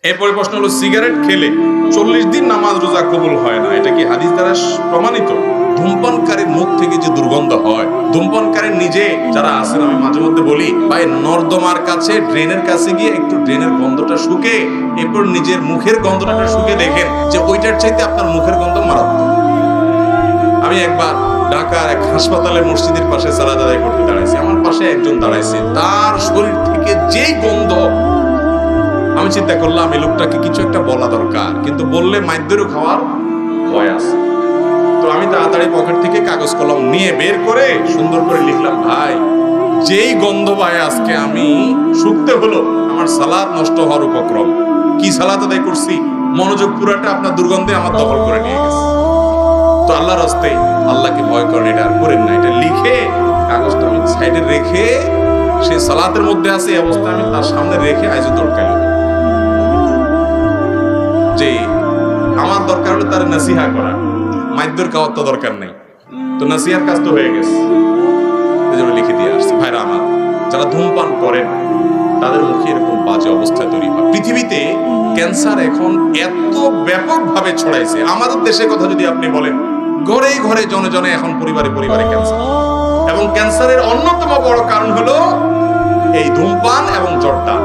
এরপরে প্রশ্ন হলো, সিগারেট খেলে 40 দিন নামাজ রোজা কবুল হয় না, এটা কি হাদিস দ্বারা প্রমাণিত? ধূমপানকারীর মুখ থেকে যে দুর্গন্ধ হয়, ধূমপানকারী নিজে যারা আছেন, আমি মাঝে মধ্যে বলি ভাই, নর্দমার কাছে ড্রেনের কাছে গিয়ে একটু ড্রেনের গন্ধটা শুকে, এরপর নিজের মুখের গন্ধটা শুকে দেখেন যে ওইটার চাইতে আপনার মুখের গন্ধ মারাত্মক। আমি একবার ঢাকার এক হাসপাতালের মসজিদের পাশে সালাত আদায় করতে দাঁড়াইছি, আমার পাশে একজন দাঁড়াইছে, তার শরীর থেকে যেই গন্ধ, আমি চিন্তা করলাম এই লোকটাকে কিছু একটা বলা দরকার, কিন্তু বললে মাইদ্যেরও খাওয়ার ভয় আছে। তো আমি তাড়াতাড়ি পকেট থেকে কাগজ কলম নিয়ে বের করে সুন্দর করে লিখলাম, ভাই যেই গন্ধ ভাই আজকে আমি শুকতে হলো, আমার সালাত নষ্ট হওয়ার উপক্রম। কি সালাত আদায় করছি, মনোযোগ পুরাটা আপনার দুর্গন্ধে আমার দখল করে নিয়ে গেছে। তো আল্লাহর রাস্তায় আল্লাহকে ভয় করেন, এটা আর করেন না। এটা লিখে কাগজটা আমি সাইডে রেখে, সে সালাতের মধ্যে আছে এই অবস্থায় আমি তার সামনে রেখে আইজু দরকার, যে আমার দরকার হলো তার নাসিহা করা, মাইদ্যর খাওয়ার তো দরকার নেই। তো নাসিহার কাজ তো হয়ে গেছে, এজন্য লিখে দিয়ে আসছি। ভাইরা আমার, যারা ধূমপান করেন তাদের মুখে এরকম বাজে অবস্থা তৈরি হয়। পৃথিবীতে ক্যান্সার এখন এত ব্যাপকভাবে ছড়াইছে, আমাদের দেশের কথা যদি আপনি বলেন, ঘরে ঘরে জনে জনে এখন পরিবারে পরিবারে ক্যান্সার। এবং ক্যান্সারের অন্যতম বড় কারণ হলো এই ধূমপান এবং জর্দা।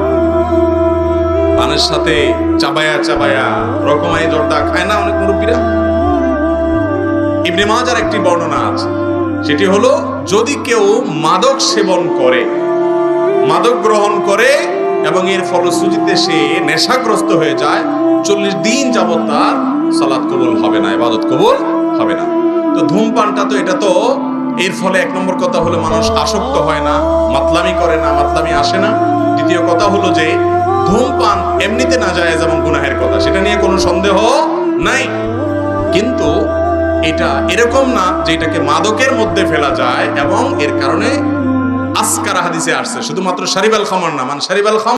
পানের সাথে চাবায়া চাবায়া রকমাই জর্দা খায় না অনেক মুরব্বীরা? ইবনে মাজার একটি বর্ণনা আছে, সেটি হলো, যদি কেউ মাদক সেবন করে, মাদক গ্রহণ করে এবং এর ফলশ্রুতিতে সে নেশাগ্রস্ত হয়ে যায়, 40 দিন যাবত তার সালাত কবুল হবে না, ইবাদত কবুল হবে না। তো ধূমপানটা তো, এটা তো এর ফলে এক নম্বর কথা হলো মানুষ আসক্ত হয় না, মাতলামি করে না, মাতলামি আসে না। দ্বিতীয় কথা হলো যে ধূমপান এমনিতে নাজায়েজ এবং গুনাহের কথা, সেটা নিয়ে কোনো সন্দেহ নাই। কিন্তু এটা এরকম না যে এটাকে মাদকের মধ্যে ফেলা যায়, এবং এর কারণে আসকারা হাদিসে আসছে শুধুমাত্র শারিবাল খামর না, মানে শারিবাল খামর